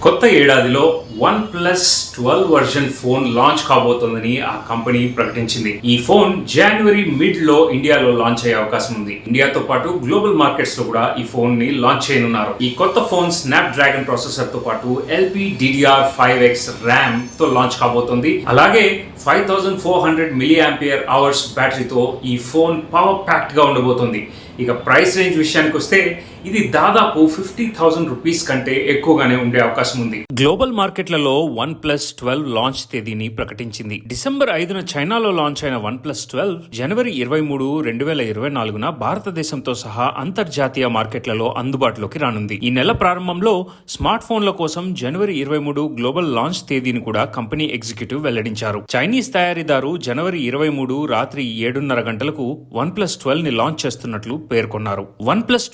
కొత్త ఏడాదిలో OnePlus 12 version phone launch కాబోతోందని ఆ కంపెనీ ప్రకటించింది. ఈ ఫోన్ జనవరి మిడ్ లో ఇండియాలో లాంచ్ అయ్యే అవకాశం ఉంది. ఇండియాతో పాటు గ్లోబల్ మార్కెట్స్ లో కూడా ఈ ఫోన్ ని లాంచ్ చేయనున్నారు. ఈ కొత్త ఫోన్ స్నాప్ డ్రాగన్ ప్రాసెసర్ తో పాటు LPDDR5X ర్యామ్ తో లాంచ్ కాబోతోంది. అలాగే 5400 mAh బ్యాటరీతో ఈ ఫోన్ పవర్ ప్యాక్డ్ గా ఉండబోతోంది. ఇక ప్రైస్ రేంజ్ విషయానికి వస్తే ఇది దాదాపు 50,000 రూపీస్ కంటే ఎక్కువగానే ఉండే అవకాశం ఉంది. గ్లోబల్ మార్కెట్లలో OnePlus 12 లాంచ్ తేదీని ప్రకటించింది. డిసెంబర్ 5న చైనాలో లాంచ్ అయిన OnePlus 12 జనవరి 23, 2024న భారతదేశంతో సహా అంతర్జాతీయ మార్కెట్లలో అందుబాటులోకి రానుంది. ఈ నెల ప్రారంభంలో స్మార్ట్ ఫోన్ల కోసం జనవరి 23 గ్లోబల్ లాంచ్ తేదీని కూడా కంపెనీ ఎగ్జిక్యూటివ్ వెల్లడించారు. చైనీస్ తయారీదారు జనవరి 23 రాత్రి 7:30 గంటలకు OnePlus 12 ని లాంచ్ చేస్తున్నట్లు పేర్కొన్నారు. OnePlus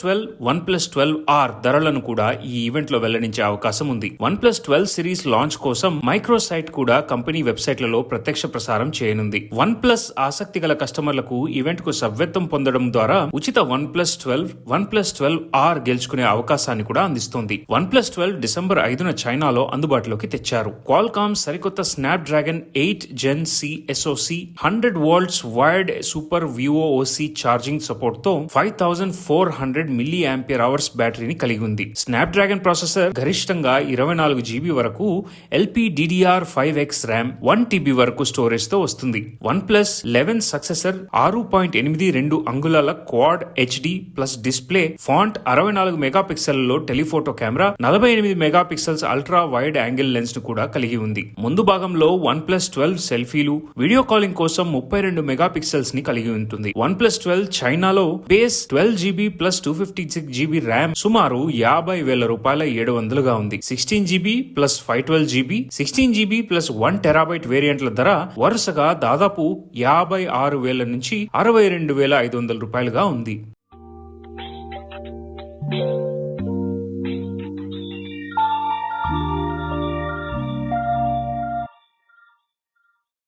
12R ధరలను కూడా ఈ ఈవెంట్ లో వెల్లడించే అవకాశం ఉంది. OnePlus 12 సిరీస్ లాంచ్ కోసం మైక్రోసైట్ కూడా కంపెనీ వెబ్సైట్లలో ప్రత్యక్ష ప్రసారం చేయనుంది. OnePlus ఆసక్తి గల కస్టమర్లకు ఈవెంట్ కు సభ్యత్వం పొందడం ద్వారా ఉచిత OnePlus 12R గెలుచుకునే అవకాశాన్ని కూడా అందిస్తోంది. OnePlus 12 డిసెంబర్ 5న చైనాలో అందుబాటులోకి తెచ్చారు. క్వాల్కామ్ సరికొత్త snap dragon 8 Gen C SoC 100 volts wired super VOOC charging support తో 5400 mAh బ్యాటరీని కలిగి ఉంది. స్నాప్ డ్రాగన్ ప్రాసెసర్ గరిష్టంగా 24 GB వరకు LPDDR5X ర్యామ్ 1 TB వరకు స్టోరేజ్ తో వస్తుంది. OnePlus 11 సక్సెసర్ 6.82 అంగుళాల quad HD plus display, font, 64 మెగాపిక్సెల్లో telephoto camera, 48 megapixels ultra wide angle lens ను కూడా కలిగి ఉంది. ముందు భాగంలో OnePlus 12 సెల్ఫీలు, వీడియో కాలింగ్ కోసం 32 మెగాపిక్సెల్స్ ని కలిగి ఉంటుంది. OnePlus 12 చైనాలో base 12 GB plus 256 GB RAM సుమారు 50,000 రూపాయల 700గా ఉంది. 16 GB plus 512 GB, 16 GB plus 1 TB వేరియంట్ల ధర వరుసగా దాదాపు 56,000 నుంచి 62,500 రూపాయలుగా ఉంది.